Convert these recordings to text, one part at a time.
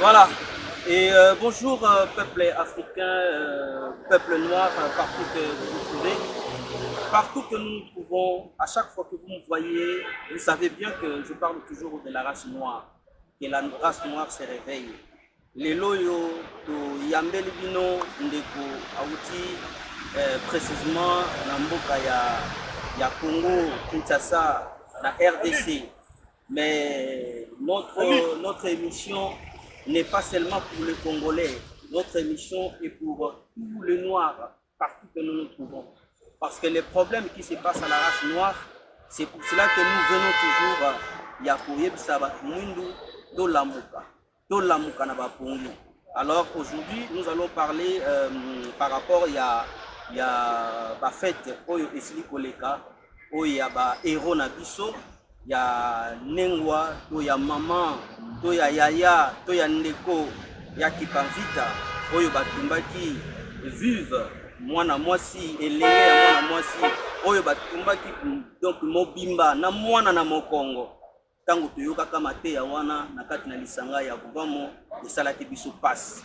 Voilà. Et bonjour peuple africain, peuple noir, partout que vous vous trouvez. Partout que nous nous trouvons, à chaque fois que vous me voyez, vous savez bien que je parle toujours de la race noire. Que la race noire se réveille. Les loyaux de Yambeli Bino Ndeko Aouti, précisément dans Mboka ya Congo, Kinshasa, la RDC. Mais notre émission n'est pas seulement pour les Congolais. Notre émission est pour tous les Noirs, partout que nous nous trouvons. Parce que les problèmes qui se passent à la race noire, c'est pour cela que nous venons toujours Yakoye Bisaba Mwindu do Lamuka na Bapungu. Alors aujourd'hui, nous allons parler par rapport à la fête Oyo Esili Koleka, Oyo ba héros na biso. Ya Nengwa, to ya Maman, to ya Yaya, to ya Ndeko, ya Kipanvita, oyo batumbaki vive, mwana mwasi, elenge ya mwana mwasi, oyo batumbaki donc mobimba, na mwana na mokongo. Tango toyoka kama te ya wana, na kati na lisanga ya Buvamo, esalaki biso pasi.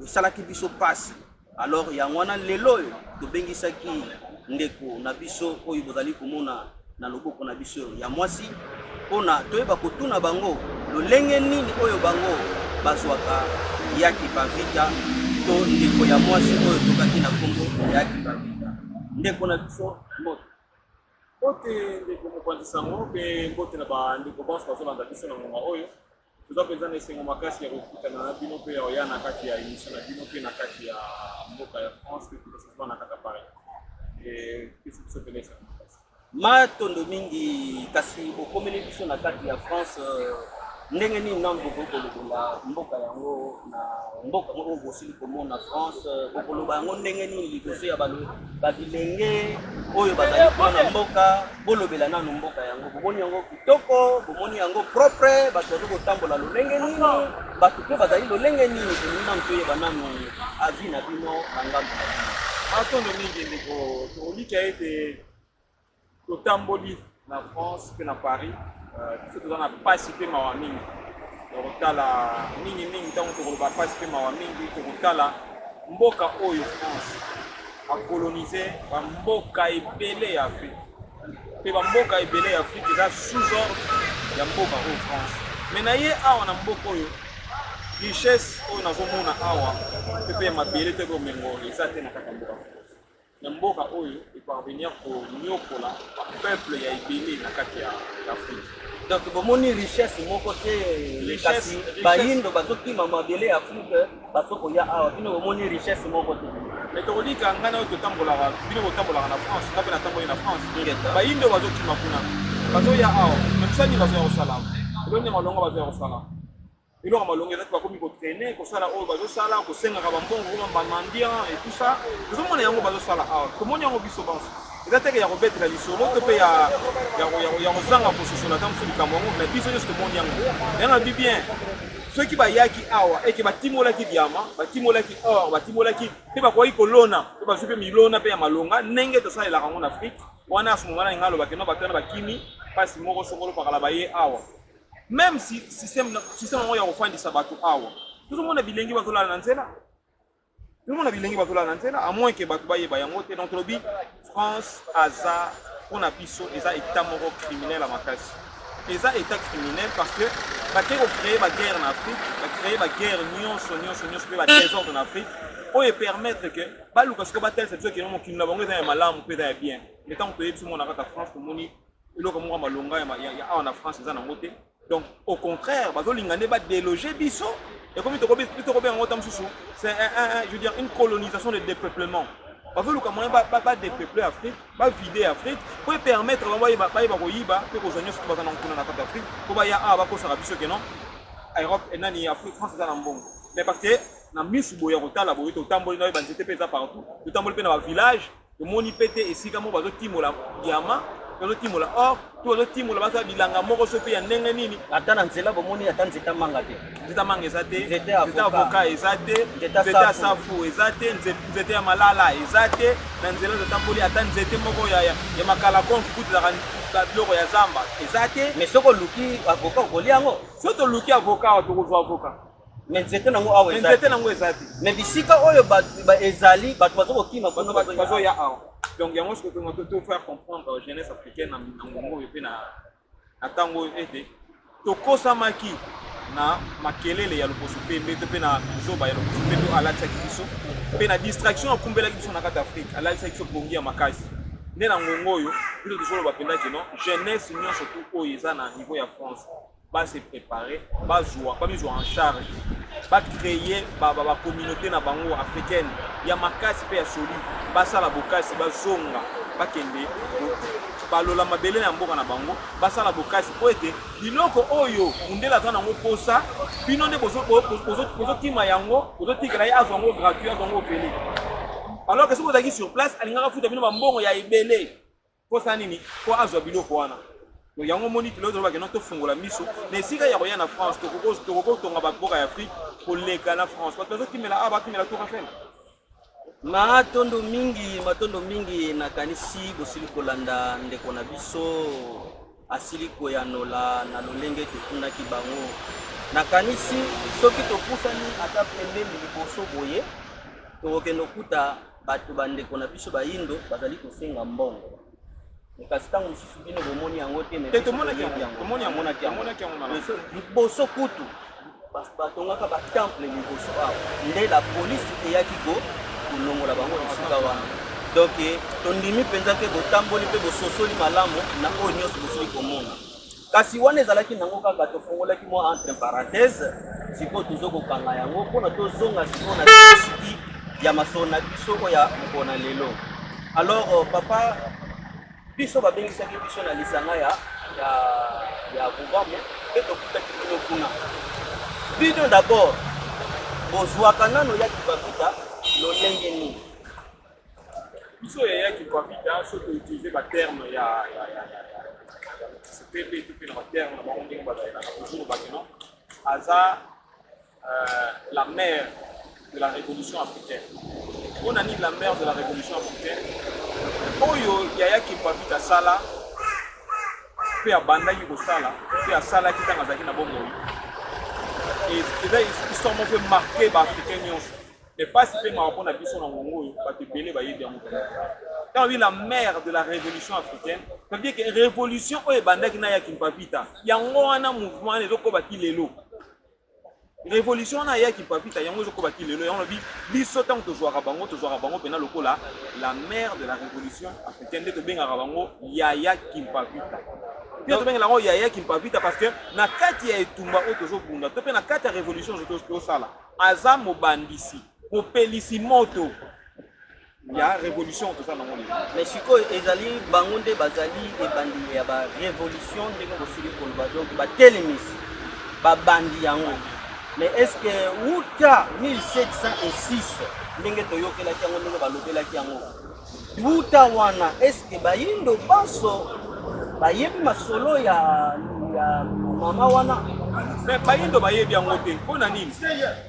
Esalaki biso pasi. Alors ya wana lelo, to bengisaki Ndeko, na biso, oyo bozali komona, na loboko na biso ya mwasi pona toyeba kotuna bango lolenge nini oyo bango bazwaka ya Kipavita to ndeko ya mwasi oyo tokaki na Kongo ya Kipavita ndeko na biso moto ote ndeko mokwandisa ngo pe mbote na ba ndeko bonso bazolanda biso na ngonga oyo tozapenza na esengo makasi ya kokutana na bino pe ya oya na kati ya émission na bino pe na kati ya mboka ya France pe tozasoba na kata Paris kisi biso pelesa matondo mingi kasi okomeli biso na kati ya France ndenge nini nambo kokoloba mboka yango na mboka ngo bosili komona France kokoloba yango ndenge nini liboso ya babilenge oyo bazali na mboka bolobela nanu mboka yango bomoni yango kitoko bomoni yango propre bato kotambola lolenge nini bato pe bazali lolenge nini komina mtoyeba nanu avi na bino na ngambo matondo mingi ndeko tolika ete totamboli na France pe na Paris biso toza na pasi pe mawa mingi tokotala mingi ntango tokoloba pasi pe mawa mingi tokotala mboka oyo France akolonize bamboka ebele ya Afrique pe bamboka ebele ya Afrique eza sous-ordre ya mboka oyo France me na ye awa na mboka oyo richesse oyo nazomona awa pe ya mabele te komengo eza te na kati ya mboka na mboka oyo eparvenir konyokola peuple ya ebele na kati ya Afrique. Donc bomoni richesse moko te kasi bayindo bazokima mabele ya Afrique basoko ya awa bino bomoni richesse moko te. Mais tokolika ngana oyo totambolaka bino kotambolaka na France ngape na tamboli na France bayindo bazokima kuna bazoya awa memsani bazoya kosala elonde malongo bazoya kosala eloko malongo ezaki bakomi kotraine kosala oyo bazosala kosengaka bambongo koma bamandia et tout ça tozomona yango bazosala awa tomoni yango biso banso eza teke ya kobetela lisolo to mpe ya kozanga kososola ta mosu likambo yango mais biso nyonso tomoni yango yanga bi bien soki bayaki awa eke batimolaki diama batimolaki or batimolaki mpe bakoki kolona mpe bazwi mpe milona mpe ya malonga ndenge tosalelaka yango na Afrique wana ya somomana ninga alobaki no bato wana bakimi mpasi moko sokolo pakala baye awa même si système yango ya kofandisa bato awa tozomona bilengi bazolala na nzela tozomona bilengi bazolala na nzela à moins ke bato bayeba yango te donc tolobi France aza mpona biso eza état moko criminel ya makasi eza état criminel parce que bakei kocréer baguerre na Afrique bacréer baguerre nyonso mpe badésordre na Afrique oyo epermettre ke baluka siko batelisa biso keno mokili na bango eza ya malamu mpe eza ya bien etango toyebi biso mona kaka France tomoni eloko moko ya malonga ya awa na France eza nango te. Donc, au contraire, ba déloger biso. Et comme c'est je veux dire une colonisation de dépeuplement. Ba dépeupler Afrique, ba vider Afrique, pour permettre Europe et nani Afrique France dans bon. Mais parce que na misu boya kotala boyo to tamboli na banzete peza partout. To tamboli pe na village, to moni pété et sika mo bazo timola diamant. Timola or to timola basa bilanga moko so pe ya ndenge nini ata na nzela bomoni ata nzeta manga te nzeta manga ezate nzeta avocat ezate nzeta safu ezate nzeta ya malala ezate na nzela zotamboli ata nzete moko ya makala konfu kutaka biloko ya zamba ezate mais soko luki avocat kolia yango soto luki avocat to avocat mais nzete nango awa ezali nzete nango ezali mais bisika oyo ba ezali bato bazokokima kuna bazoya awa donc yango ce que to faire comprendre jeunesse africaine na ngongo oyo pe na ntango ete tokosamaki na makelele ya loposo pembe to pe na zoba ya loposo pembe alatisaki biso pe na distraction akumbelaki biso na kati afrique alatisaki biso bongi ya makasi nde na ngongo oyo bino tozoloba mpendaki no jeunesse nyonso tu oyo eza na niveau ya france se préparer bamizwa en charge bacréer bacommunauté na bango africaine ya makasi mpe ya soli basala bokasi bazonga bakende balola mabele na mboka na bango basala bokasi po ete biloko oyo mundele aza nango posa bino nde bozokima yango bozotikela ye azwa yango gratuit azwa yango opele alors que soki ozalaki sur place alingaka futa bino bambongo ya ebele posa nini po azwa biloko wana yango moni kilo to bakeno to fungola miso na esika ya koya na France tokokotonga baboka ya Afrique koleka na France bato bazokimela bakimela to Raphaël matondo mingi nakanisi bosili kolanda ndeko na biso asili koyanola na lolenge totundaki bango nakanisi soki topusani ata pembeni liboso boye tokokende okuta bato bandeko na biso bayindo bazali kosenga mbongo kasi ntango mosusu bino bomoni yango te tomonaki yango liboso kutu batongaka batemple liboso awa nde la polisi eyaki kolongola bango esika wana donc tondimi mpenza te botamboli mpe bososoli malamu na oyo nyonso bosili komona kasi wana ezalaki nango kaka tofungolaki mwa entre parenthèse sikoyo tozokokanga yango mpona tozonga sikoyo na siki ya masolo na biso oyo ya mpona lelo alors papa biso babengisaki biso na lisanga ya Bougamu mpe tokutaki bino kuna bino d'abord bozwaka nano yaki bavita lolenge nini biso yayaki bavita soki utilize baterme ya CPP tupe na baterme na bango ndenge bazalelaka toujours bakeno aza la mère de la révolution africaine. On a dit la mère de la révolution africaine. Oyo yayaki bavita sala pe abandaki kosala pe asala kitanga zaki na bomoi et c'est histoire mo fait marquer ba africain nyonso mais pas si pe mapona biso na ngongo oyo ba tebele ba yebi yango quand oui la mère de la révolution africaine ça veut dire que révolution oyo bandaki na yaki bavita yango wana mouvement ezoko baki lelo révolution na yaki bavita yango ezoko baki lelo yango bi biso tant tozwaka bango pena lokola la mère de la révolution africaine de tobengaka bango Yaya Kimpavita. Puis tobengaka lango Yaya Kimpavita parce que na kati ya etumba oyo tozobunda to pe na kati ya révolution tozosala aza mobandisi kopelisi moto ya révolution tozala nango lelo mais sikoyo ezali bango nde bazali ebandi ya ba révolution ndenge bosili koloba donc batelemisi babandi yango. Mais est-ce que Wuta 1706 ndenge toyokelaki yango ndenge balobelaki yango Wuta wana est-ce que bayindo baso bayebi masolo ya mama wana mais bayindo bayebi yango te mpona nini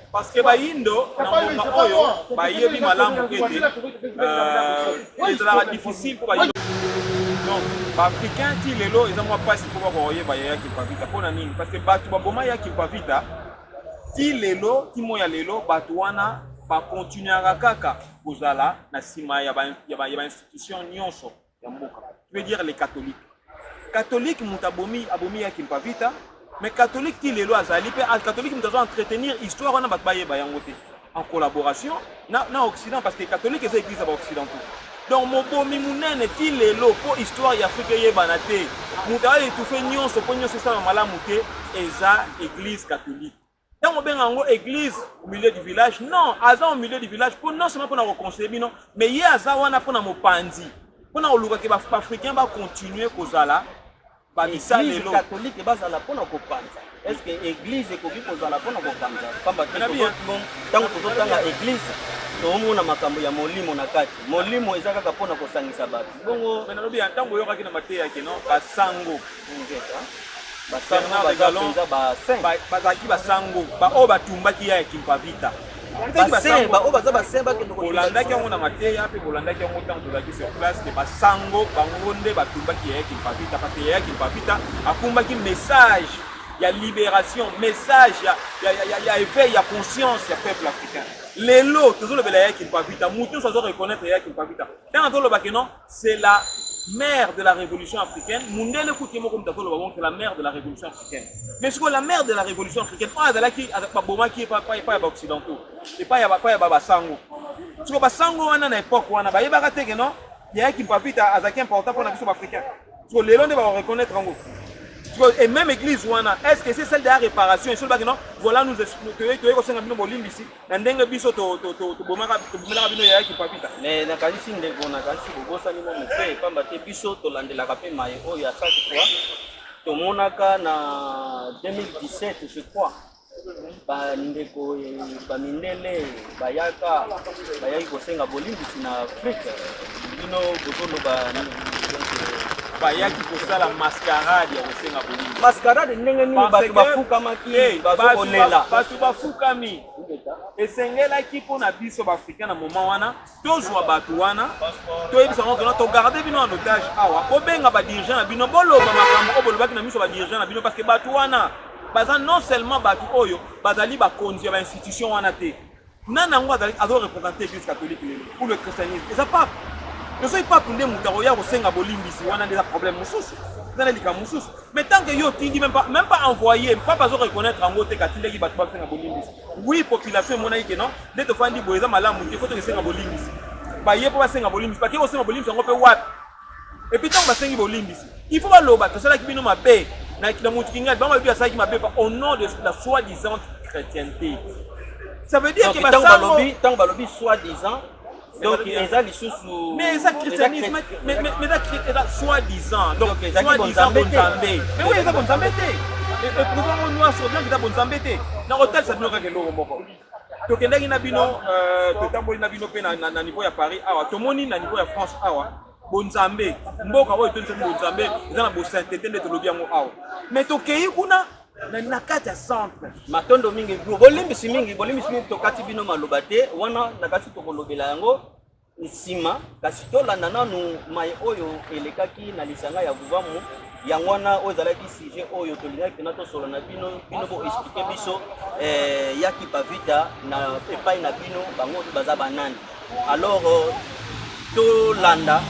parce que bayindo na ngoma oyo bayebi malamu ete ezalaka difficile mpo bayindo donc baafricain ti lelo eza mwa mpasi mpo bakoyeba Yaya Kimpavita mpona nini parce que bato baboma Yaya Kimpavita ti lelo ti moya lelo bato wana bakontinuaka kaka kozala na nsima ya bainstitution nyonso ya mboka tu veux dire les catholiques moto abomi Yaya Kimpavita mais catholique ti lelo azali mpe catholique moto azo entretenir histoire wana bato bayeba yango te en collaboration na occident parce que catholique eza église ya baoccidentaux donc mobomi munene ti lelo mpo histoire ya afrika eyebana te moto ayetufe nyonso mpo nyonso esala malamu te eza église catholique. Quand on benga ngo église au milieu du village, non, aza au milieu du village pour non seulement pour nous reconstruire, non, mais il y a aza wana pour nous pandi, pour nous luka que les Africains va continuer kozala, ba misa lelo. L'église catholique bazala pour nous pandi. Est-ce que l'église est copie kozala pour nous pandi? Comme tant que tout tanga église, tomona makambo ya molimo na kati. Molimo ezaka ka pour nous kosangisa bato. Bongo, mais nalobi ntango yoka kina mateya ke non, basango. Bazaki basango oyo batumbaki Yaya Kimpavita bolandaki yango na mateya mpe bolandaki yango ntango tozalaki sur place ke basango bango nde batumbaki Yaya Kimpavita parce que Yaya Kimpavita akumbaki message il y a libération, message, il y a éveil, il y a conscience, il y a peuple africain. Les lots, toujours le belaya qui ne pas vite, Moutou ça doit reconnaître il y a qui ne pas vite. C'est la mère de la révolution africaine. Mundele Koutimo comme Takolo Babon, c'est la mère de la révolution africaine. Mais ce que la mère de la révolution africaine, pas Adalaki, Boma qui est pas occidentaux, et pas Yaba Sango. Ce que Sango à l'époque, on a Bayebarate, non? Il y a qui ne pas vite à Azaki important pour la nation africaine. Ce que les Londres vont reconnaître en gros. Et même église, est-ce que c'est celle de la réparation? Et ce que voilà, nous avons ici. Mais na kanisi ndeko na kanisi bobosa ni mo mpe pamba te biso to landela kape mai oyo ya chaque fois to monaka na 2017 je crois ba ndeko ba mindele bayaka bayaki kosenga bolimbisi na Afrique bino botolo ba bayaki kosala mascarade ya kosenga bolingo. Mascarade ndenge nini bato bafukamaki bazokolela bato bafukami esengelaki mpona biso baafrikain na moment wana tozwa bato wana toyebisa ngo kena togarde bino en otage awa bobenga badirigant na bino boloba makambo oyo bolobaki na miso badirigant na bino parce que bato wana baza non seulement bato oyo bazali bakonzi ya bainstitution wana te nani yango azorepresente église catholique lelo ou le christianisme eza pape tozoyi pape nde moto akoya kosenga bolimbisi wana nde eza problème mosusu eza na likambo mosusu mais tant que yo otindi même pas envoyé pape azoreconnaître yango te katindaki bato bakosenga bolimbisi oui population emonaki ke non nde tofandi boye eza malamu te fo tokesenga bolimbisi baye mpo basenga bolimbisi bake kosenga bolimbisi yango mpe wapi epuis ntango basengi bolimbisi il faut baloba tosalaki bino mabe na motu kingali bango babi asalaki mabe au nom de la soi-disant chrétienté ça veut dire que tango balobi soi-disant donc eza lisusu mais eza christianisme mais eza soi-disant donc soi-disant bonzambe mais oui eza bonzambe te eprouvant noir sur blanc eza bonzambe te na kotalisa bino kaka eloko moko tokendaki na bino totamboli na bino mpe na niveau ya Paris awa tomoni na niveau ya France awa bonzambe mboka oyo tonisaki bonzambe eza na bosainteté nde tolobi yango awa mais tokei kuna na kati ya centre matondo mingi bolimbisi mingi tokati bino maloba te wana na kati tokolobela yango nsima kasi tolanda nanu mai oyo elekaki na lisanga ya Vuvamu yango wana oyo ezalaki sujet oyo tolingaki mpena tosolo na bino boexplike biso yaki bavita na epai na bino bango baza banani alors tolanda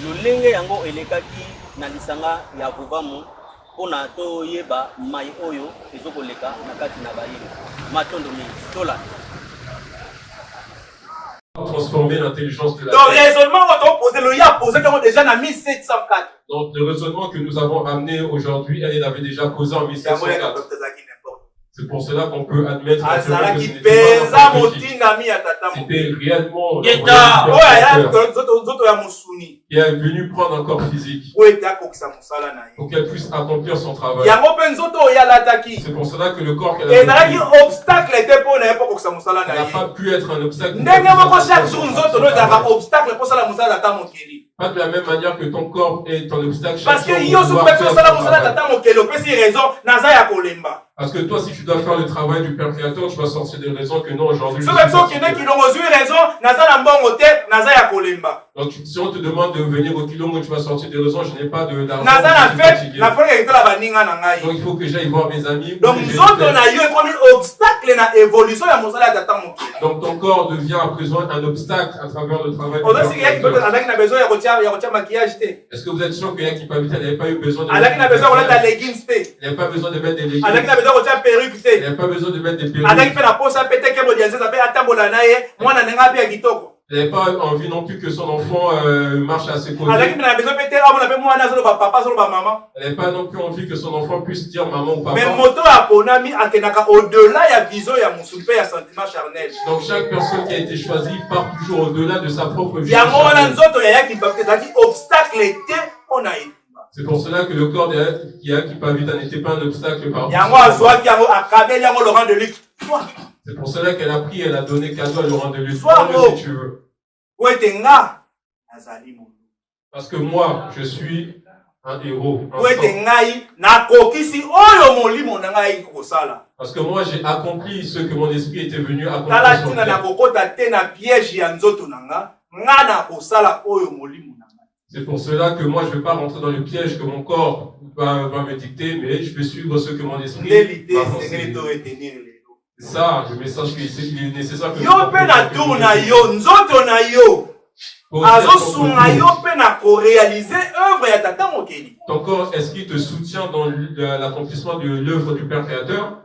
lolenge yango elekaki na lisanga ya Vuvamu pona toyeba mai oyo ezokoleka na kati na bayini matondo mingi tolanda transformer l'intelligence de la donc raisonnement quand on posait le ya posé comme déjà en 1704 donc le raisonnement que nous avons amené aujourd'hui elle avait déjà posé en 1704. C'est pour cela qu'on peut admettre que c'était réellement qui est venu prendre un corps physique pour qu'elle puisse accomplir son travail. C'est pour cela que le corps qu'elle a n'a pas pu être un obstacle. Pas de la même manière que ton corps est un obstacle. Parce que toi, si tu dois faire le travail du Père Créateur, tu vas sortir des raisons que non, aujourd'hui. Donc, si on te demande de venir au Kilongo, tu vas sortir des raisons, je n'ai pas d'argent. Donc, il faut que j'aille voir mes amis. Donc, ton corps devient à présent un obstacle à travers le travail du Père Créateur. Est-ce que vous êtes sûr que Yaki Pavita n'avait pas eu besoin de mettre des leggings? Il n'avait pas besoin de mettre des leggings. Il n'avait pas besoin de mettre des perruques. Il n'avait pas envie non plus que son enfant marche à ses côtés. Il n'avait pas non plus envie que son enfant puisse dire maman ou papa. Donc chaque personne qui a été choisie part toujours au-delà de sa propre vie. C'est pour cela que le corps de Yaki Pavita n'était pas un obstacle par C'est pour cela qu'elle a pris, elle a donné cadeau à Laurent de Luc. Si tu veux. Parce que moi, je suis un héros. Parce que moi, j'ai accompli ce que mon esprit était venu accomplir sur terre. C'est pour cela que moi, je ne vais pas rentrer dans le piège que mon corps va me dicter, mais je vais suivre ce que mon esprit va penser. C'est ça, le message qu'il est nécessaire que ton corps, est-ce qu'il te soutient dans l'accomplissement de l'œuvre du Père Créateur?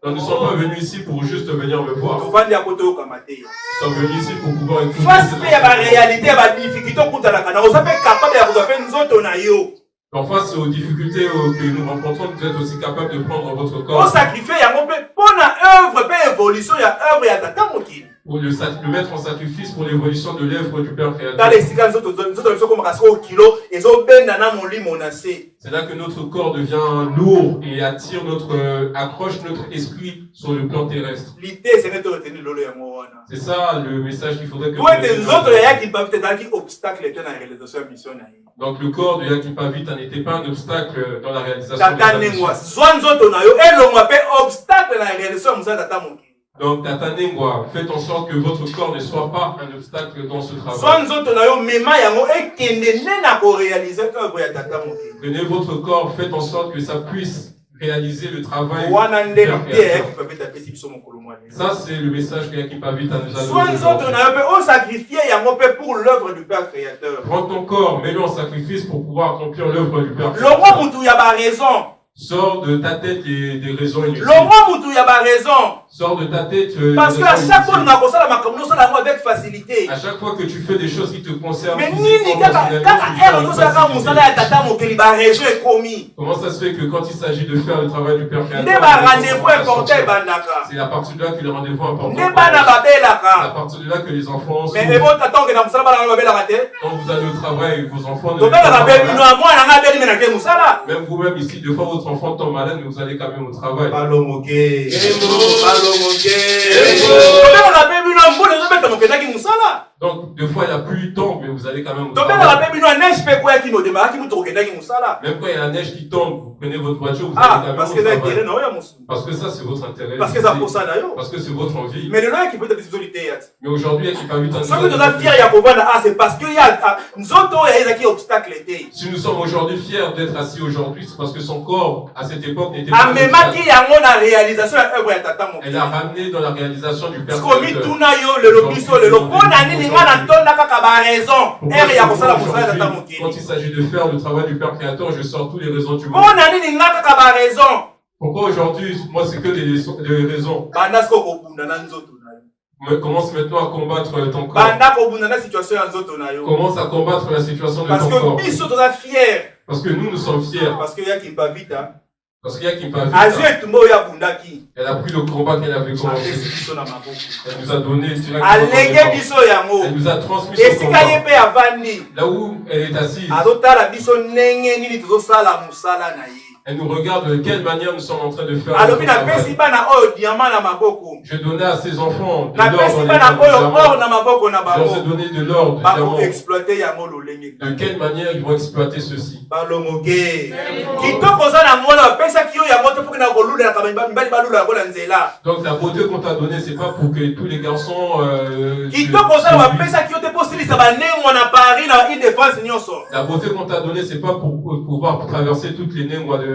Donc nous ne sommes pas venus ici pour juste venir me voir. Nous sommes venus ici pour pouvoir écouter. En face aux difficultés que nous rencontrons, vous êtes aussi capable de prendre votre corps. Pour le mettre en sacrifice pour l'évolution de l'œuvre du Père Créateur. C'est là que notre corps devient lourd et accroche notre esprit sur le plan terrestre. C'est ça le message qu'il faudrait que donc le corps de Yakim Pavita n'était pas un obstacle dans la réalisation de sa mission. Donc, Tatanengwa, faites en sorte que votre corps ne soit pas un obstacle dans ce travail. Prenez votre corps, faites en sorte que ça puisse réaliser le travail. Ça, c'est le message que Yakim Pavita nous a donné. Prends ton corps, mets-le en sacrifice pour pouvoir accomplir l'œuvre du Père Créateur. Sors de ta tête des raisons inutiles. Sors de ta tête parce qu'à chaque fois avec facilité. À chaque fois que tu fais des choses qui te concernent, comment ça se fait que quand il s'agit de faire le travail du Père Créateur, c'est à partir de là que le rendez-vous est important. C'est à partir de là que les enfants sont... Quand vous allez au travail, vos enfants ne... Même vous-même ici, des fois votre enfant tombe malade, mais vous allez quand même au travail. Donc, deux fois il n'y a plus de temps, mais vous allez quand même au travail. Même quand il y a la neige qui tombe, vous prenez votre voiture, vous allez quand même au travail. Parce que ça, c'est votre intérêt. Parce que c'est votre envie. Mais aujourd'hui, il n'y a pas eu tant de si nous sommes aujourd'hui fiers d'être assis aujourd'hui, c'est parce que son corps, à cette époque, n'était pas elle a ramené dans la réalisation du Père Créateur. Quand il s'agit de faire le travail du Père Créateur, je sors toutes les raisons du monde. Pourquoi aujourd'hui, moi c'est que des raisons. Commence maintenant à combattre ton corps. Commence à combattre la situation de ton corps. Parce que nous sommes fiers. Parce qu'il y a qui pas vite. Parce qu'il y a qui pas vite. Elle a pris le combat qu'elle avait commencé. Elle nous a donné directement. Elle nous a transmis son combat. Là où elle est assise. Elle nous regarde de quelle manière nous sommes en train de faire. Je donnais à ses enfants de l'or. Je donné de l'or, de quelle manière ils vont exploiter ceci. Donc la beauté qu'on t'a donnée, c'est pas pour que tous les garçons la beauté qu'on t'a donnée, c'est pas pour pouvoir traverser toutes les nengwa de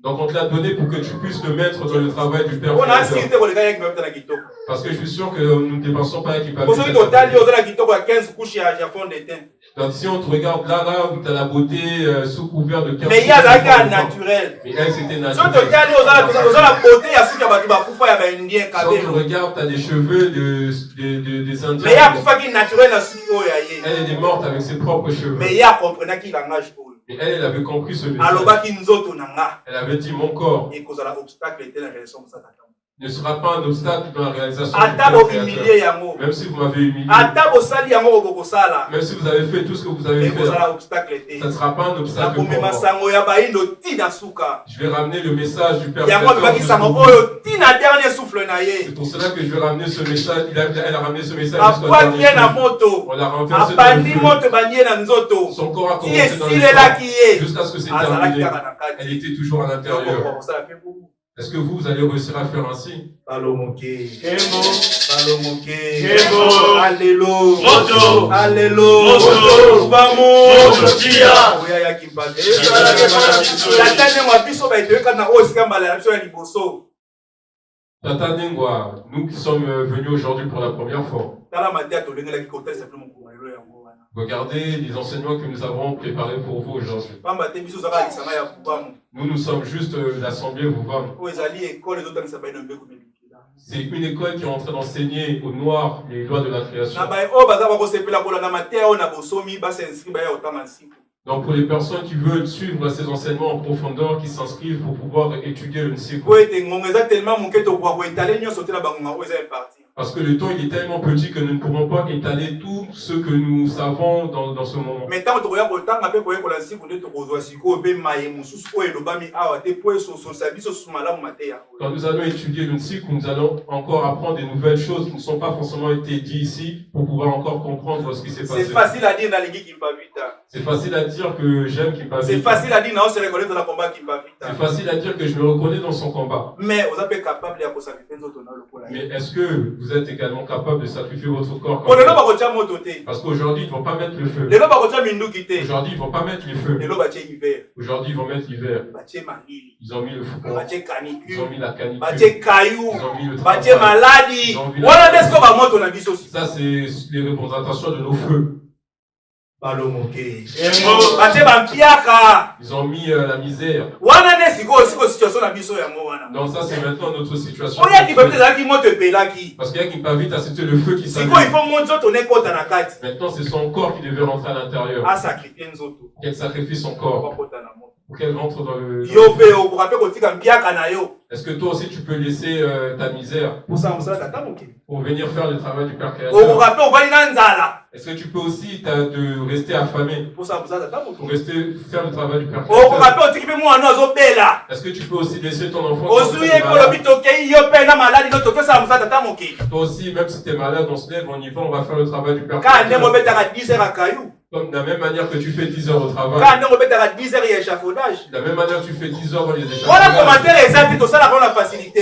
donc on te l'a donné pour que tu puisses le mettre dans le travail du Père. Parce que je suis sûr que nous ne dépensons pas avec donc si on te regarde là où tu as la beauté sous couvert de 15. Mais il y a la naturel. Mais elle c'était naturel. Si on te regarde, tu as des cheveux des Indiens. Mais elle est morte avec ses propres cheveux. Mais et elle avait compris ce message. Elle avait dit mon corps ne sera pas un obstacle dans la réalisation du Père Créateur. Même si vous m'avez humilié, même si vous avez fait tout ce que vous avez fait, ça ne sera pas un obstacle pour moi. Je vais ramener le message du Père Créateur. C'est pour cela que je vais ramener ce message. Elle a ramené ce message jusqu'à dernier jour. On l'a renversé dans le feu. Son corps a commencé dans le feu jusqu'à ce que c'est terminé. Elle était toujours à l'intérieur. Est-ce que vous allez réussir à faire ainsi? Balomoke. Kembo. Balomoke. Kembo. Allélo. Moto. Allélo. Moto. Vamos. Moto tia. Oya ya kimpate. La tane mwa biso ba itoka na osika mbala na biso ya liboso. Tata Nengwa, nous qui sommes venus aujourd'hui pour la première fois. Regardez les enseignements que nous avons préparés pour vous aujourd'hui. Nous sommes juste l'Assemblée Vouvam. C'est une école qui est en train d'enseigner aux Noirs les lois de la création. Donc pour les personnes qui veulent suivre ces enseignements en profondeur, qui s'inscrivent pour pouvoir étudier le Nsiku. Parce que le temps il est tellement petit que nous ne pourrons pas étaler tout ce que nous savons dans ce moment. Quand nous allons étudier le Nsiku, nous allons encore apprendre des nouvelles choses qui ne sont pas forcément été dites ici pour pouvoir encore comprendre ce qui s'est passé. C'est facile à dire dans les C'est facile à dire que j'aime Kimpavita. C'est facile à dire non, se reconnaître dans le combat Kimpavita. C'est facile à dire que je me reconnais dans son combat. Mais vous êtes capable de sacrifier votre honneur. Mais est-ce que vous êtes également capable de sacrifier votre corps? Parce qu'aujourd'hui, ils ne vont pas mettre le feu. Aujourd'hui, ils ne vont pas mettre le feu. Aujourd'hui, ils vont mettre l'hiver. Ils ont mis le fou. Ils ont mis la canicule. Ils ont mis le travail. Ils ont mis ça, c'est les représentations de nos feux. Ils ont mis la misère. Donc ça c'est maintenant notre situation. Parce qu'il y a Kimpavita, c'était le feu qui s'allume. Maintenant c'est son corps qui devait rentrer à l'intérieur. Qu'elle sacrifie son corps pour qu'elle rentre dans le... Est-ce que toi aussi tu peux laisser ta misère pour venir faire le travail du Père Créateur? Est-ce que tu peux aussi de rester affamé pour rester faire le travail du Père Créateur? Est-ce que tu peux aussi laisser ton enfant? Toi aussi, même si tu es malade, on se lève, on y va, on va faire le travail du Père Créateur. Comme de la même manière que tu fais 10 heures au travail. De la même manière que tu fais 10 heures dans les échafaudages.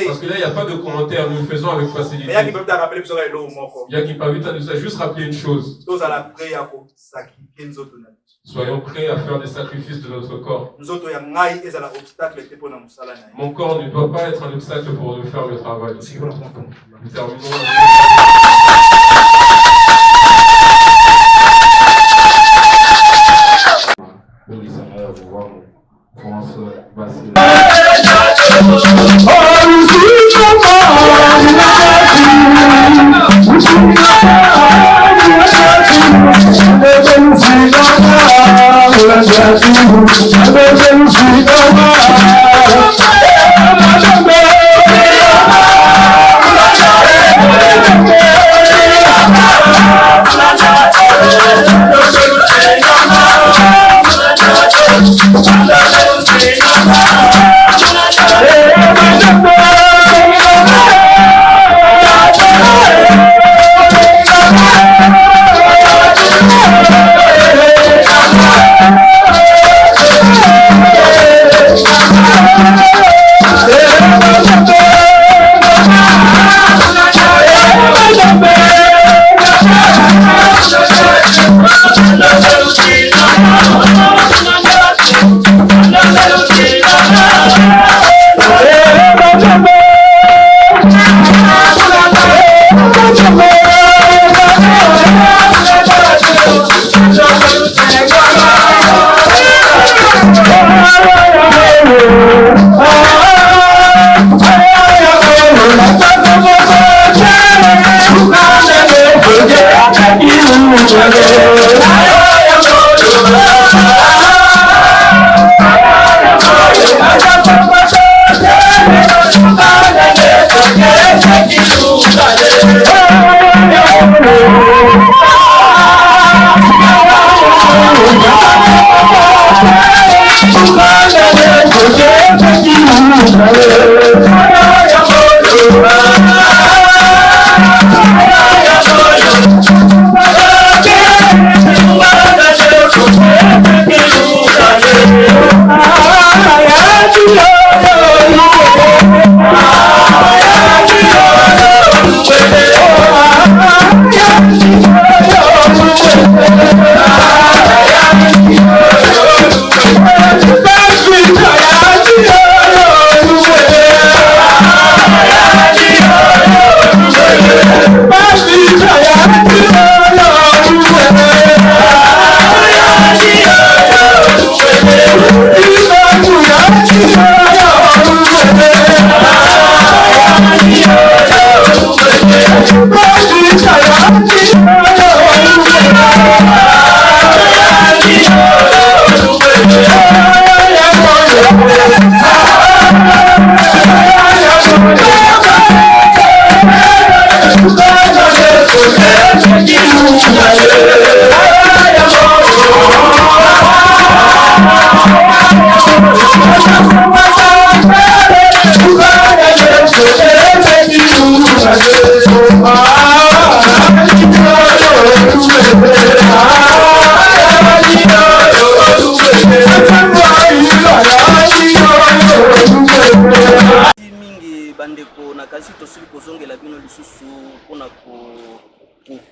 Parce que là, il n'y a pas de commentaire, nous le faisons avec facilité. Il y a Kimpavita nous a juste rappelé une chose. Soyons prêts à faire des sacrifices de notre corps. Mon corps ne doit pas être un obstacle pour nous faire le travail. Nous terminons. Oh,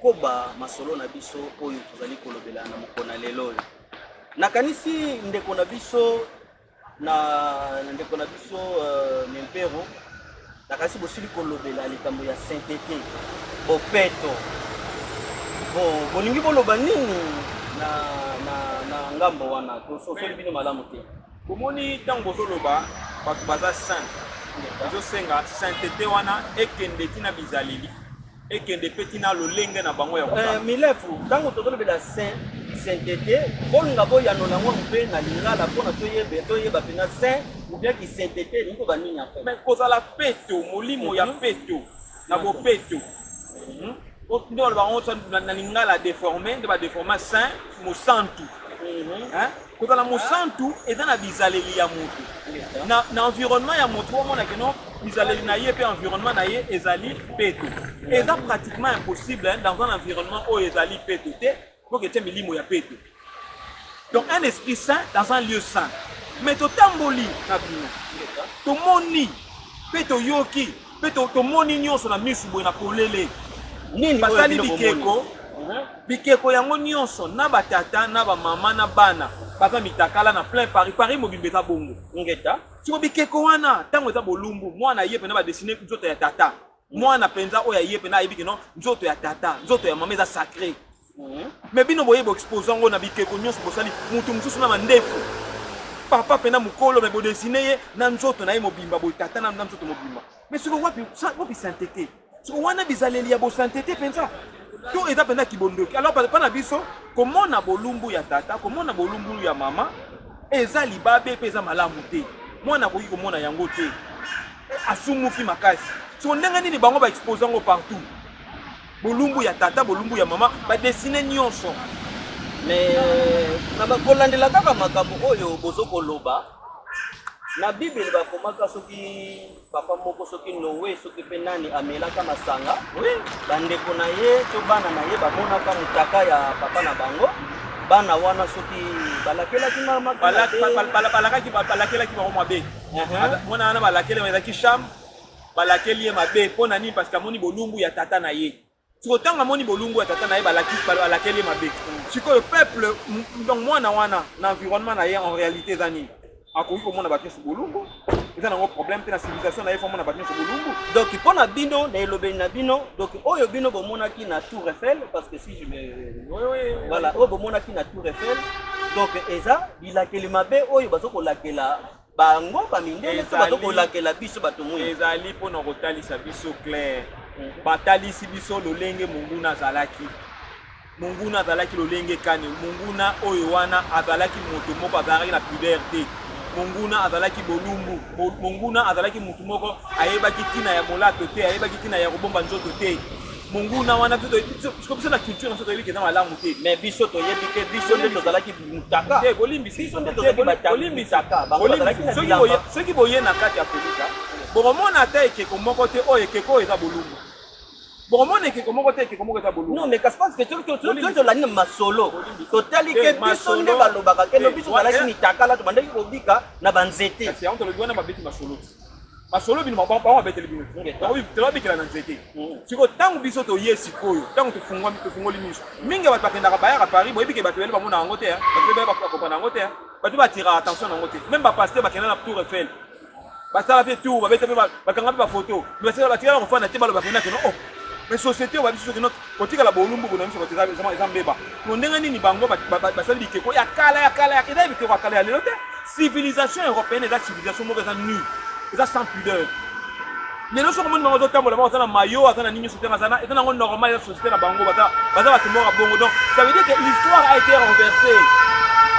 koba masolo na biso oyo tozali kolobela na mokona lelo. Nakanisi ndeko na biso Nempero nakanisi bosili kolobela likambo ya sainteté bopeto. Bon, bolingi boloba nini na ngambo wana tosofeli bino malamu te. Komoni tango bozoloba bato baza saint. Bazosenga sainteté wana ekende tina bizaleli. Ekende petina lolenge na bango ya kota. Milefu, tango tozolobela sainteté, bolinga boyano nango mpe na lingala mpona toyeba pena saint ou bien ki sainteté niko banini après. Mais kozala peto, molimo ya peto na bopeto. Ndio le baron na lingala déformé, de ba déformé saint mo santu. Kozala mo santu eza na bizaleli ya moto. Na environnement ya moto omona ke non bizaleli na ye pe environnement na ye ezali peto. Eza pratiquement impossible dans un environnement où ezali peto te pour que tu milimo ya peto. Donc un esprit saint dans un lieu saint. Mais to tamboli na bino. To moni peto yoki, peto to moni nyonso na misu boy na polele. Nini basali bikeko? Bikeko yango nyonso na batata na ba mama na bana. Baza mitakala na plein Paris mobimbe za bongo. Ngeta. Siko bikeko wana tango eza bolumbu, mwana ye pena ba dessiner nzoto ya tata. Mwana penza oya ye pena ayebiki non, nzoto ya tata, nzoto ya mama eza sacré. Mais bino boye bo exposant ngo na bikeko nyonso bosali mutu mususu na mandefu. Papa pena mukolo me bo dessiner ye na nzoto na ye mobimba bo tata na nzoto mobimba. Mais siko wapi sainteté. Siko wana bizaleli ya bo sainteté penza. To eza pena kibondoki. Alors pas na biso comment na bolumbu ya tata, comment na bolumbu ya mama eza libabe peza malamu te. Mwana koki komona yango te. Asumuki makasi. So ndenge nini bango ba exposer ngo partout. Bolumbu ya tata, bolumbu ya mama ba dessiner nyonso. Mais na bakolandela kaka makambo oyo bozokoloba na Bible bakomaka soki papa moko soki Noé soki pe nani amelaka masanga bandeko na ye to bana na ye bamonaka mutaka ya papa na bango bana wana soki balakelaki mama balakelaki bango mabe mona wana balakele ezaki sham balakeli ye mabe pona nini parce que amoni bolumbu ya tata na ye siko tanga moni bolumbu ya tata na ye balakeli ye mabe siko le peuple donc mwana wana na environnement na ye en réalité zani akoki komona bato nyonso bolumbu eza nango problème te na civilisation na ye fomona bato nyonso bolumbu. Donc mpo na bino na elobeli na bino donc oyo bino bomonaki na Tour Eiffel parce que si je me voilà oyo bomonaki na Tour Eiffel donc eza bilakeli mabe oyo bazokolakela bango bamindele to bazokolakela biso bato moyi ezali mpona kotalisa biso clair batalisi biso lolenge monguna azalaki monguna azalaki lolenge kane monguna oyo wana azalaki moto moko azalaki na pudeur te monguna azalaki bolumbu monguna azalaki mutu moko ayebaki tina ya molato te ayebaki tina ya kobomba nzoto te monguna wana biso na culture na soto yebi keza malamu te mais biso toyebi ke biso nde tozalaki mutaka te bolimbisi biso nde tozalaki bolimbisaka bango bazalaki na bilamba soki boye na kati ya Afrika bokomona ata ekeko moko te oyo ekeko eza bolumbu bokomona ekeko moko te ekeko moko eza bolumbu non mais kasi parce que tozolani na masolo totali ke biso nde balobaka ke no biso tozalaki mitakala tobandaki kobika na banzete kasi yango tolobi wana babeti masolo masolo bino bango babeteli bino tolobikela na nzete siko ntango biso toye sikoyo ntango tofungoli miso mingi bato bakendaka bayaka Paris boyebi ke bato bele bamona yango te bato bele bakopana yango te bato batira attention na yango te même bapaster bakenda na Tour Eiffel basala pe tour babeta pe bakanga pe bafoto batikala kofanda te balobaka kena keno oh mais société oyo babiso soki kotikala bolumbu bona miso kotika eza mbeba no ndenge nini bango basali bikeko ya kala eza bikeko ya kala ya lelo te civilisation européenne eza civilisation moko eza nue eza sans pudeur lelo soko moni bango ozotambola bango aza na mayo aza na nini nyonso te eza nango normal eza société na bango baza bato moko ya bongo donc ça veut dire que l'histoire a été renversée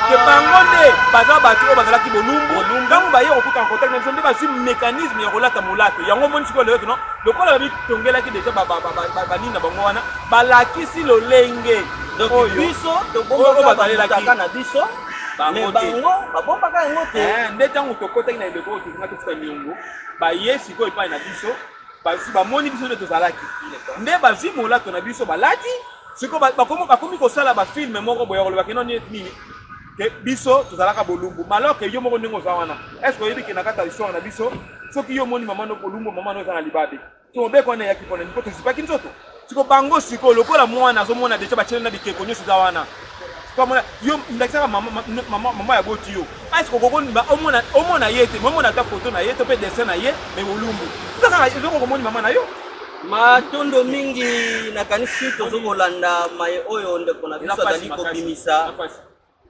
que bango nde baza bato oyo bazalaki bolumbu ntango baye kokuta en contact na biso nde bazwi mécanisme ya kolata molato yango moni sikoyo lelo keno lokola babitongelaki deja banini na bango wana balakisi lolenge donc biso tobombaka na biso mais bango babombaka yango te nde ntango tokotaki na eloko oyo tozinga tofuta niongo baye sikoyo epai na biso bamoni biso nde tozalaki nde bazwi molato na biso balati sikoyo bakomi kosala bafilme moko boya kolobaki noni nini ke biso tozalaka bolumbu alors que yo moko ndenge oza wana est-ce que oyebi ke na kati ya histoire na biso soki yo moni mama no bolumbu mama no eza na libabe to obeko wana eyaki mpona nipo tozipaki nzoto siko bango siko lokola mwana zo mona deja bachele na bikeko nyoso za wana comme yo ndakisa mama ya boti yo est-ce que koko omona yete omona ta photo na yete pe dessin na ye mais olumbu saka zo ko moni mama na yo matondo mingi na kanisi tozo kolanda maye oyo ndeko na biso azali kobimisa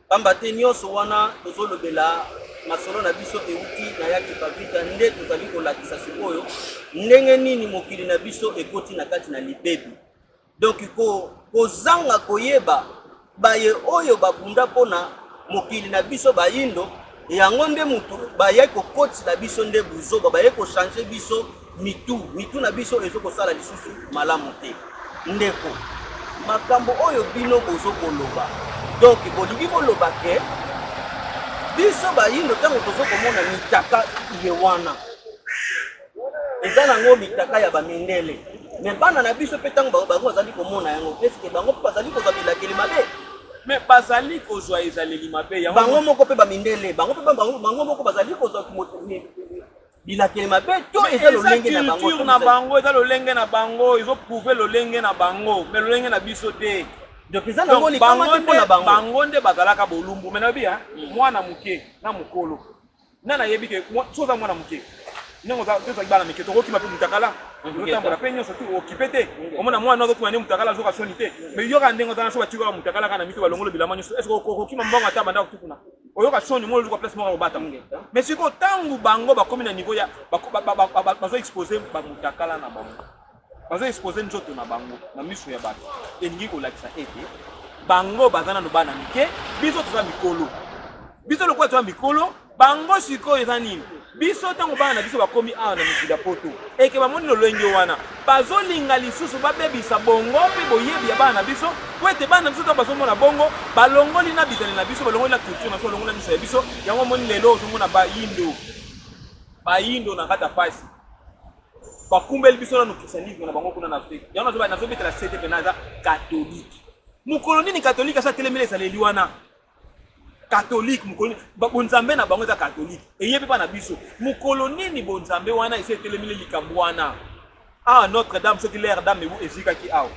pamba te nyonso wana tozolobela masolo na biso euti na yaki pavita nde tozali kolakisa sikoyo ndenge nini mokili na biso ekoti na kati na libebi donc kozanga koyeba baye oyo babunda pona mokili na biso bayindo yango nde mutu baye kokoti na biso nde buzoba baye ko changer biso mitu na biso ezokosala lisusu malamu te ndeko makambo oyo bino bozokoloba donc bolingi boloba ke biso bayindo ntango tozokomona mitaka ye wana eza nango mitaka ya bamindele me bana na biso mpe ntango bango bazali komona yango eske bango mpe bazali kozwa bilakeli mabe me bazali kozwa ezaleli mabe bango moko mpe bamindele bango moko bazali kozwa bilakeli mabe to eza lolenge na bango eza lolenge na bango ezoprouve lolenge na bango me lolenge na biso te donc eza nango likama te mpo na bango nde bazalaka bolumbu me nayebi mwana moke na mokolo na nayebi ke soza mwana moke ndenge tozalaki bana mike tokokima mpe mutakala otambola mpe nyonso tu okipe te omona mwana ozokima nde mutakala azoka soni te me yoka ndenge ozala so batikaka mutakala kaka na mito balongolo bilama nyonso estce okokima mbongo ata bandaka tukuna oyoka soni molo ozokwa place moko kobata me sikoyo ntango bango bakomi na niveau ya bazoexpose bamutakala na bango bazoexpose nzoto na bango na miso ya bato elingi kolakisa ete bango baza nano bana mike biso toza mikolo biso lokola toza mikolo bango sikoyo eza nini biso ntango bana na biso bakomi awa na mikili ya poto eke bamoni lolenge wana bazolinga lisusu babebisa bongo mpe boyebi ya bana na biso po ete bana na biso ntango bazomona bongo balongoli na bizali na biso balongoli na culture na biso balongoli na miso ya biso yango moni lelo ozomona bayindo na kati ya pasi bakumbeli biso nano christianisme na bango kuna na afrika yango nazobetela sete pena eza katolike mokolo nini katolike asa telemeli ezaleli wana catholique mukolo bonzambe na bango za catholique eyebi pa na biso mukolo nini bonzambe wana ese telemile likambo wana Notre Dame soki l'air dame ebu ezika ki aw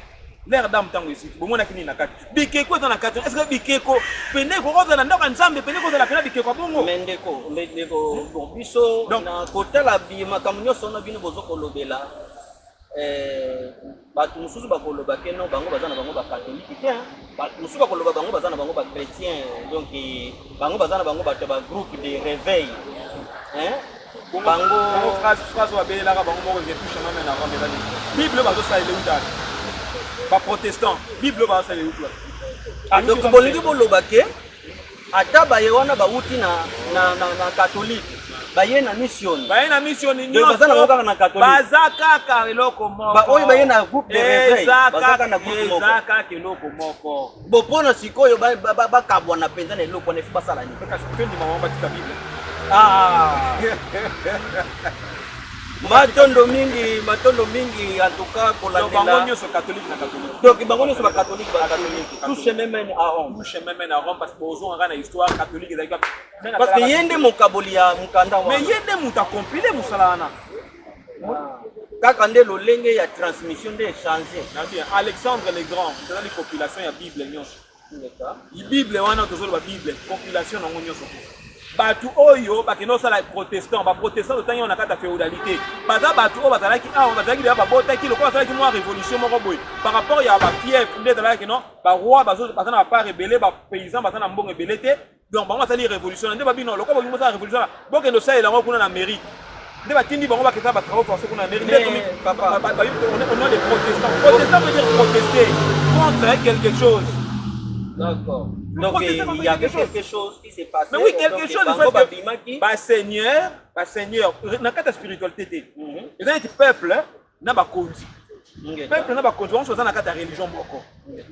l'air dame tango eziki bomona kini na kati bikeko za na kati est-ce que bikeko pene ko roza na ndaka nzambe pene ko za la pena bikeko bongo ndeko biso na kotala bi makambo nyonso na bino bozoko lobela bato mususu bakoloba ke no bango bazana bango ba catholique te bato mususu bakoloba bango bazana bango ba chrétien donc bango bazana bango ba groupe de réveil bango phrase wa bela ka bango moko touche même na rendre la bible bazo sa ile uta ba protestant bible bazo sa ile uta donc bolingi boloba ke ata baye wana bauti na catholique baye na mission nyonso bazana kaka na catholique bazakaka eloko moko oyo baye na groupe de réveil bazaka na groupe moko bazaka eloko moko bopona sikoyo bakabwa na penza na eloko na efuba sala ni parce que ndi mama batika bible matondo mingi en tout cas pour la bango nyonso catholique na catholique donc bango nyonso ba catholique tout chemin mène à Rome parce que bozo ngana histoire catholique ezali parce que yende mokaboli ya mukanda mais yende muta compilé musalana kaka nde lolenge ya transmission nde changer na bien Alexandre le Grand c'est la compilation ya bible nyonso bible wana tozolo ba bible compilation nango nyonso batu oyo bakeno sala protestant ba protestant otangi on akata féodalité baza batu o bazalaki bazalaki ba botaki lokola salaki moi révolution moko boy par rapport ya ba fief nde bazalaki non ba roi bazana pas rebelle ba paysan bazana mbongo rebelle te donc bango sali révolution nde babino lokola bongo sala révolution bokendo sala lango kuna na Amérique nde batindi bango baketa ba travaux forcés kuna na Amérique nde papa on a des protestants veut dire protester contre quelque chose. D'accord. Donc il y avait quelque chose qui s'est passé. Mais oui, quelque chose de fait. Seigneur, dans la spiritualité, ils ont été peuple, n'a pas conduit. Peuple n'a pas conduit, on se dans la religion beaucoup.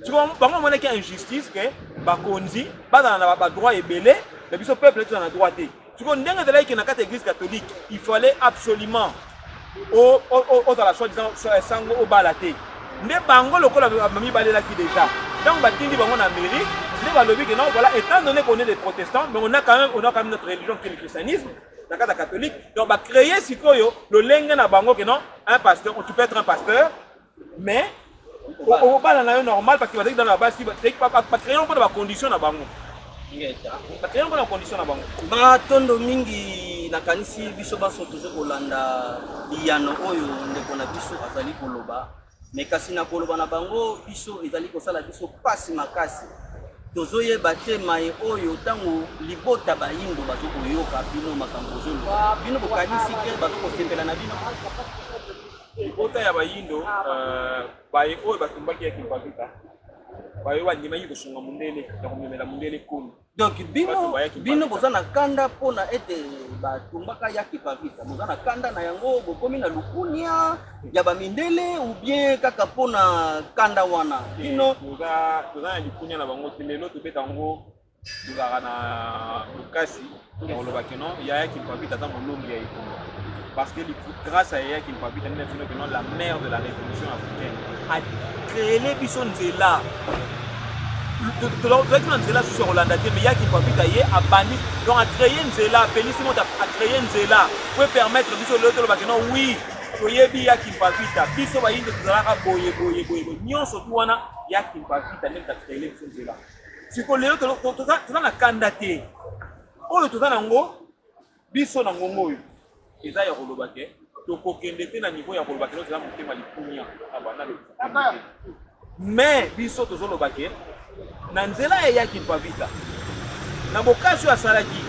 Tu vois, par contre, on a une injustice que pas conduit, pas dans le droit et belé, mais ce peuple est dans la droité. Tu vois, dans l'église catholique, il fallait absolument aux à la soi-disant sango au balaté. Ne bango lokola mami balela qui déjà. Donc batindi bango na Amérique, ne balobi que non voilà étant donné qu'on est des protestants mais on a quand même notre religion qui est le christianisme, la carte catholique. Donc va créer sikoyo le lenge na bango que non un pasteur, tu peux être un pasteur mais au bal na yo normal parce que bazali dans la base pas créer un peu de condition na bango pas créer un peu de condition na bango batondo mingi nakanisi biso baso tuze kolanda biyano oyo ndeko na biso azali koloba mais kasi na koloba na bango biso ezali kosala biso pasi makasi tozoyeba te mai oyo tango libota bayindo bazokoyoka bino makambo zolo bino bokanisi ke bazokosepela na bino libota ya bayindo baye oyo batumbaki ya kimpavita baye bandimaki kosunga mundele ya komemela mundele kunu donc bino boza na kanda mpona ete batumbaka ya kimpavita boza na kanda na yango bokomi na lukunia ya bamindele ou bien kaka mpona kanda wana bino toza na likunia na bango te lelo tobeta yango tozalaka na lokasi ya kolobaki no ya kimpavita ata molongi ya ekongo parce que grâce à Yaya Kimpavita, nous avons la mère de la révolution africaine a créé les bisons là. Nzela sur Hollanda, mais Yaya Kimpavita a banni, donc a créé Nzela, Bellissimo a créé Nzela pour permettre bisous l'autre bakeno oui, Oyebi Yaya Kimpavita, bisous va yinde tuzala boye. Nyon surtout wana Yaya Kimpavita même a créé les bisons Nzela. Si ko lelo toza na candidaté. Oyo toza nango biso nango ngoyo. Eza ya koloba ke tokokende te na niveau ya koloba ke toza motema likunia abana le mais biso tozoloba ke na nzela ya Yaya Kimpavita na bokasi ya salaki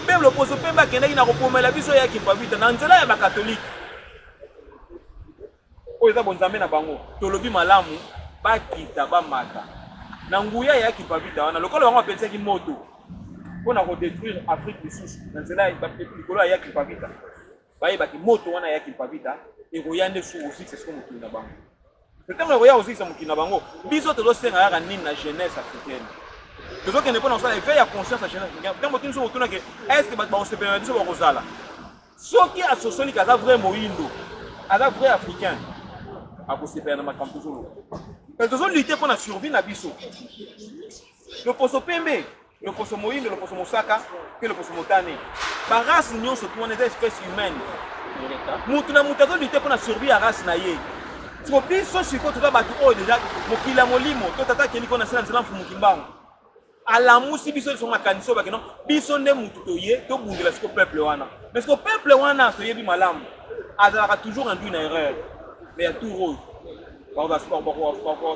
mpe loposo mpe bakendaki na kopomela biso Yaya Kimpavita na nzela ya bakatolike oyo eza bonzambe na bango tolobi malamu bakita bamata na nguya ya Yaya Kimpavita wana lokola bango bapesaki moto mpona kodétruire Afrique lisusu na nzela likolo ya Yaya Kimpavita bayebaki moto wana Yaya Kimpavita ekoyande sur aussi c'est ce que mokili na bango ntango ekoya aussi c'est mokili na bango biso tozosenga kaka nini na jeunesse africaine tozokende mpona kosala éveil ya conscience ya jeunesse africaine ntango tini so kotunaki est ce que bato bakosepela biso bakozala soki asosolika aza vrai moyindo aza vrai africain akosepela na makambo tozoloba tozolite mpona survie na biso loposo pembe loposo moyindo loposo mosaka mpe loposo motane barace nyonso tu wana eza espèce humaine mutu na mutu azolite mpona survie ya race na ye siko biso siko toza bato oyo deja mokili ya molimo to tata akeli kona sala nzela mfumuki mbango alamusi biso liso makanisi oyo bakeno biso nde mutu toye tobundela siko peuple wana mais siko peuple wana toyebi malamu azalaka toujours induit na erreur mais ya tour oyo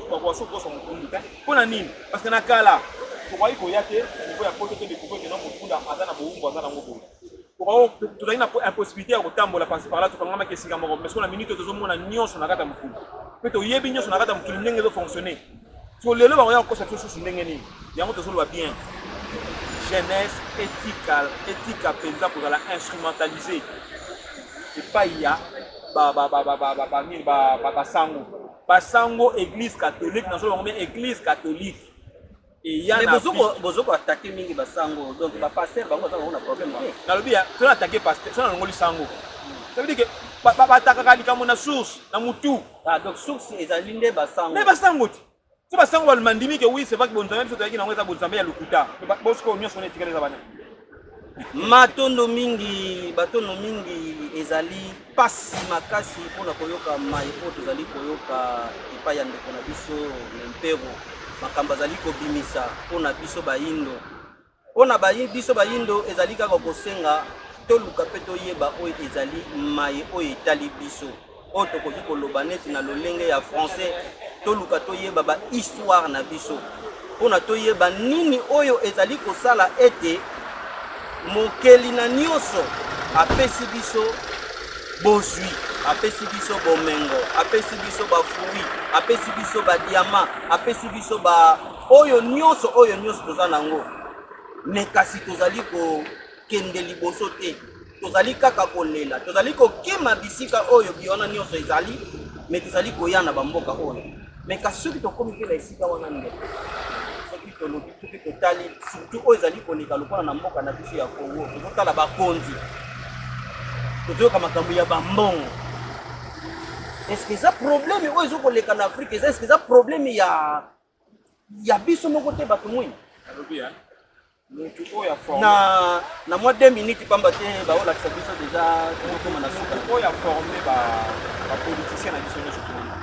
bakosokosa mokundu te mpona nini parce que na kala tokoki koya te niveau ya poto te découvrir que non mokunda aza na bowumbu aza nango boye tozali na impossibilité ya kotambola parce par là tokangamaki esika moko parce que na minute tozomona nyonso na kati ya mokili mpe toyebi nyonso na kati ya mokili ndenge ezofonctionne so lelo bakoya kokosa biso susu ndenge nini yango tozoloba bien jeunesse éthique mpenza kozala instrumentalisé epai ya basango église catholique nazolobango bien église catholique mais bozoko attaquer mingi basango donc ba pasteur bango za na problème na lobi ya to attaquer pasteur ça na ngoli sango ça veut dire que ba attaquer likambo na source na mutu donc source ezali nde basango mais basango ti so basango ba mandimi que oui c'est vrai que bonzambe so tayaki na ngeza bonzambe ya lukuta bosko nyonso ne tikeleza bana batondo mingi ezali pasi makasi mpona koyoka mai po tozali koyoka epai ya ndeko na biso mpero makambo azali kobimisa mpona biso bayindo mpona biso bayindo ezali kaka kosenga toluka mpe toyeba oyo ezali mai oyo etali biso oyo tokoki koloba neti na lolenge ya français toluka toyeba bahistoire na biso mpona toyeba nini oyo ezali kosala ete mokeli na nyonso apesi biso bozwi apesi biso bomengo apesi biso bafui apesi biso badiama apesi biso oyo nyonso toza nango me kasi tozali kokende liboso te tozali kaka kolela tozali kokima bisika oyo biona nyonso ezali me tozali koya na bamboka oyo me kasi soki tokomi mpe na esika wana nde soki totali surtout oyo ezali koleka lokola na mboka na biso ya Congo tozotala bakonzi tozoyoka makambo ya bambongo est-ce que ça problème oyo ezokoleka na Afrique est-ce que ça problème ya biso moko te bato mwini na mwa 2 minutes pamba te baolakisa biso deja tokoma na suka oyo aforme bapoliticien na biso nyonso kuna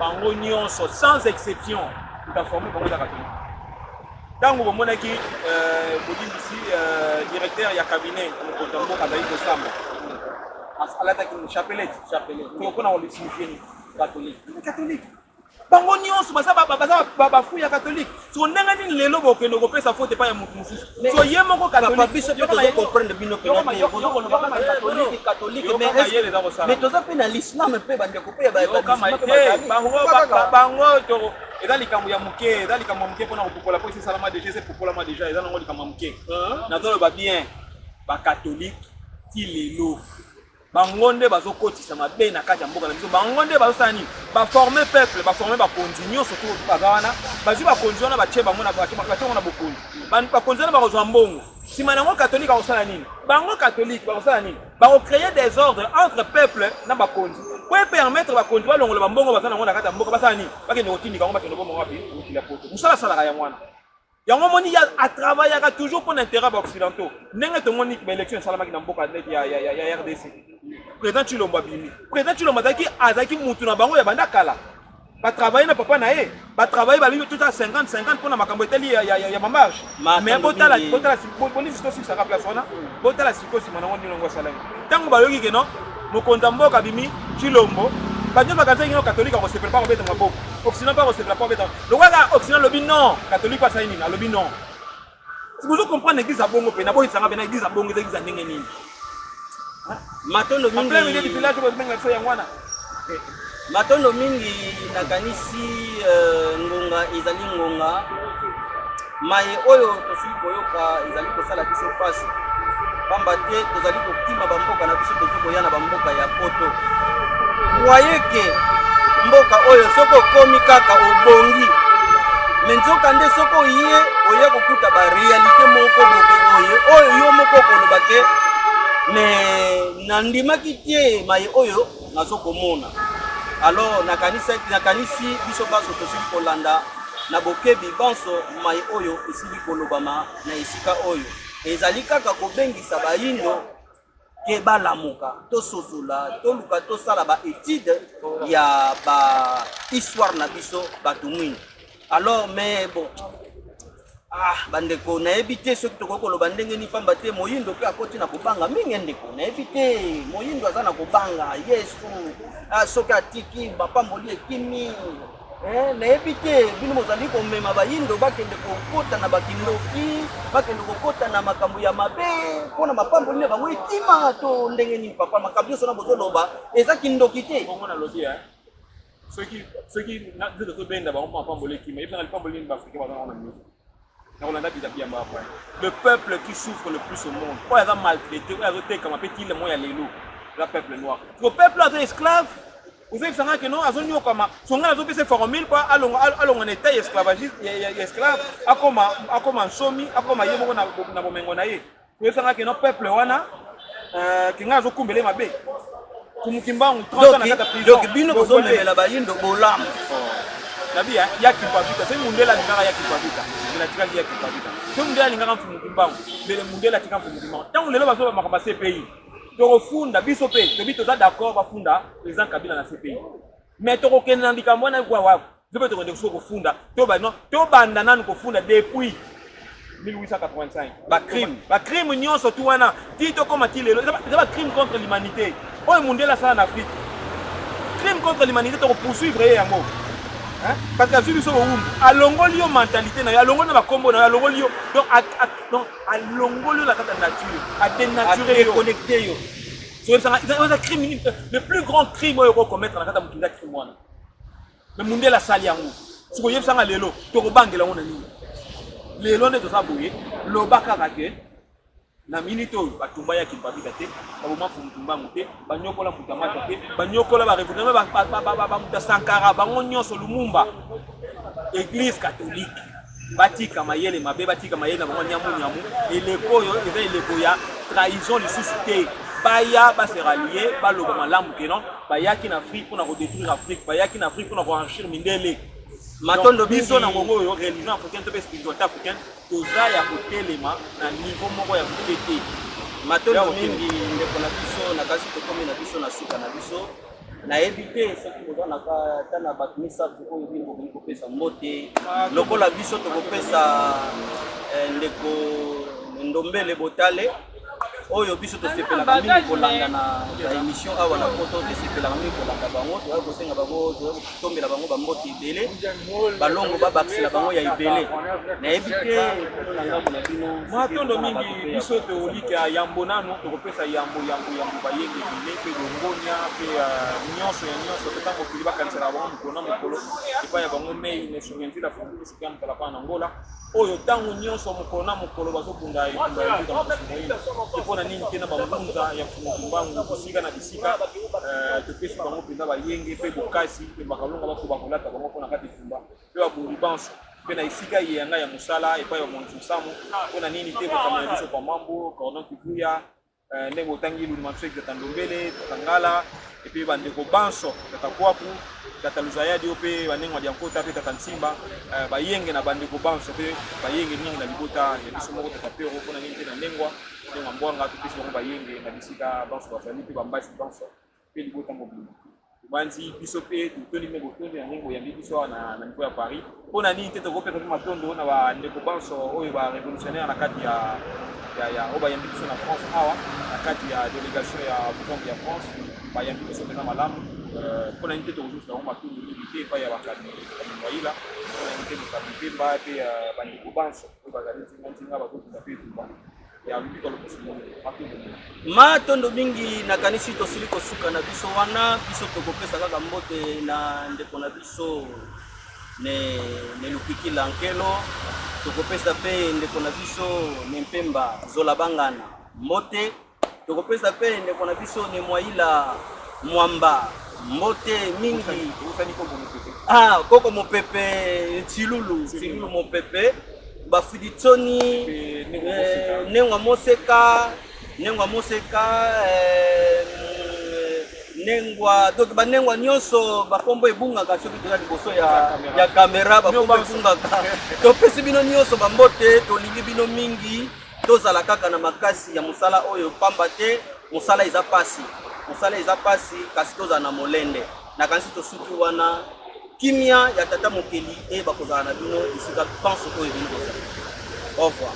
bango nyonso sans exception ta formé bango ta catholique tango bomona ki bodimisi directeur ya cabinet ko mboka David Osamba alata ki chapelet ko kona wali signifier catholique bango nyonso baza fu ya catholique so ndanga ni lelo bokendo ko pesa faute pa ya mutu mususu so ye moko catholique biso pe to comprendre bino pe catholique mais to za pe na l'islam pe bande ko pe bango to eza likambo ya muke pona kopokola po salama déjà c'est popolama déjà eza nango likambo muke na tolo ba bien ba catholique ti lelo bangonde bazokotisa mabe na kati ya mboka na biso bangonde bazosani ba former peuple ba former ba continuer surtout bazana bazi ba continuer na ba cheba mona ba cheba na bokonzi ba continuer ba kozwa mbongo sima nango catholique akosala nini bango catholique bakosala nini ba créer des ordres entre peuple na ba konzi pour permettre ba konzi ba longola ba mbongo bazana ngo na kati ya mboka basala nini bakende kotindika ngo bakende bomo wapi ukila poto musala sala ya mwana yango moni ya a travailler toujours pour l'intérêt occidentaux ndenge to moni ba élection salama ki na mboka ya RDC président Chilombo bimi président Chilombo azaki mutu na bango ya banda kala ba travailler na papa na ye ba travailler ba lingi tout à 50 pour na makambo etali ya mamage mais botala police to sur sa place wana botala sikosi manango ndilongo salama tango ba yoki keno mokonza mboka bimi Chilombo banyo bakaza ngino catholique ko se prépare ko beta maboko occident pas ko se prépare ko beta le roi occident lobi non catholique pas ça nini na lobi non si vous comprenez l'église a bongo pe na bo isanga pe na église a bongo église ndenge nini matondo mingi après le village ko benga so ya ngwana matondo mingi nakanisi ngonga ezali ngonga maye oyo tosili koyoka ezali kosala biso pasi pamba te tozali kokima bamboka na biso tozokoyana bamboka ya poto wayeke mboka oyo soko komi kaka obongi menzoka nde soko ye oya kokuta ba réalité moko boke oyo yo moko koloba ke mais nandimaki te maye oyo nazokomona alors nakanisi biso baso tosili kolanda na bokebi banso maye oyo esili kolobama na esika oyo ezali kaka kobengisa bayindo ke balamuka tososola toluka tosala ba étude ya ba histoire na biso bato mwini alors mais bon bandeko nayebi te soki tokokoloba ndenge ni pamba te moyindo mpe akoti na kobanga mingi ndeko nayebi te moyindo aza na kobanga yesu soki atiki bapamboli ekimi nayebi te bino mozali komema bayindo bakende kokota na bakindoki bakende kokota na makambo ya mabe mpona mapamboli na bango ekima to ndenge nini papa makambo nyonso na bozoloba eza kindoki te bongo nalobi soki nzete tobenda bango mapamboli ekima yebanga lipamboli nini baafrika bazana na mimi le peuple qui souffre le plus au monde oyo aza maltraité oyo azotekama mpe ti lemo ya lelo la peuple noir le peuple aza esclave ozokisanga ke no azoniokama songa azopesa formule mpo alonga na etat ya esclavagiste ya esclave akoma nsomi akoma ye moko na bomengo na ye oyebisanga ke no peuple wana kenga azokumbele mabe kumukimbangu 30 na kata prison donc bino bozomemela bayindo bolamu nabi ya kipavita c'est mundela lingaka ya kipavita ngina tika ya kipavita c'est mundela lingaka mfumukimbangu mbele mundela tika mfumukimbangu tango lelo bazo makamba CPI tokofunda biso pe tobi toza d'accord bafunda président Kabila na CPI mais tokokenda na likambo na kwa wako zope tokende kufunda to banda nanu kofunda depuis 1885 ba crime nyonso tu wana ti to koma ti lelo c'est pas crime contre l'humanité oyo mundela sala na Afrique crime contre l'humanité to poursuivre yango parce que vu biso alongoli yo mentalité na yo alongoli na bakombo na yo alongoli yo donc alongoli yo la kata nature a dénaturer yo connecter yo c'est un crime le plus grand crime oyo ko commettre na kata mukinda crime wana mais mundela sali yango siko yebisanga lelo to ko bangela ngona nini lelo ne to sabuye lo bakaka ke na minute oyo batumba ya kipabika te baboma futumba mute banyokola mutamata te banyokola ba révolutionnaire ba muta Sankara bango nyonso Lumumba église catholique batika mayele mabe batika mayele na bango nyamu eleko yo eza eleko ya trahison lisusu te baya ba se rallier baloba malamu ke non bayaki na Afrique pour na détruire Afrique bayaki na Afrique pour na enrichir mindele matondo biso na ngongo yo religion africaine to pe spiritualité africaine toza ya kotelema na niveau moko ya kutete matondo mingi ndeko na biso na kasi tokomi na biso na suka na biso na éviter ce qui nous a na batmisa ko yimbo ko pesa mbote lokola biso to ko pesa ndeko ndombele botale oyo biso to sepela ba mingi kolanda na émission awa na poto de sepela ba mingi kolanda bango to ko senga bango to tombela bango ba mbote ibele balongo ba bakisela bango ya ibele na éviter na ngambo na bino matondo mingi biso to lika yambo nano to ko pesa yambo ba yenge ibele pe dongonya pe nyonso to tango kili bakanisela bango mukona mukolo epa ya bango mei ne songenzi la famille sikam kala pa na Angola oyo tango nyonso mukona mukolo bazokunda ipona nini tena bambunza ya mbangu kusika na bisika topesi bango mpenza bayenge pe bokasi pe bakalonga bako bakolata bango mpona kati tumba pe baburi banso pe na esika yanga ya mosala epai ya monsusamu mpona nini te bokamela biso kwa mambo cordon kivuya ndenge otangi lulima biso ekata ndombele tatangala epe bandeko banso tata kwaku tata luzayadi yo pe bandengo ya nkota pe tata nsimba bayenge na bandeko banso pe bayenge mingi na libota ya biso moko tata pero mpona nini te na ndengwa ndenge mbwanga topesi bango bayenge na bisika banso bazali pe bambasi banso pe libota mobili banzi biso pe totoni me botondi na ndenge oyambi biso na niveau ya Paris mpona nini te tokopesa pe matondo na bandeko banso oyo barévolutionnaire na kati ya oyo bayambi biso na France awa na kati ya délégation ya bukongo ya France bayambi biso mpena malamu mpona nini te tokozusa bango matondo mingi te epai ya bakadi waila mpona nini te bokabi mpe mba pe bandeko banso oyo bazali nzinga bazokunda pe etumba matondo mingi nakanisi tosili kosuka na biso wana biso tokopesa kaka mbote na ndeko na biso ne lupiki lankelo tokopesa pe ndeko na biso ne mpemba zola bangana mbote tokopesa pe ndeko na biso ne mwaila mwamba mbote mingi koko mopepe tilulu mopepe bafuditsoni nengwa moseka nengwa donc banengwa nyonso bakombo ebungaka soki toza liboso ya kamera bakombo ebungaka topesi bino nyonso bambote tolingi bino mingi tozala kaka na makasi ya mosala oyo pamba te mosala eza pasi kasi tozala na molende nakanisi tosuki wana kimia ya tata mokeli bakozala na bino esika panso oyo bino kozala au revoir.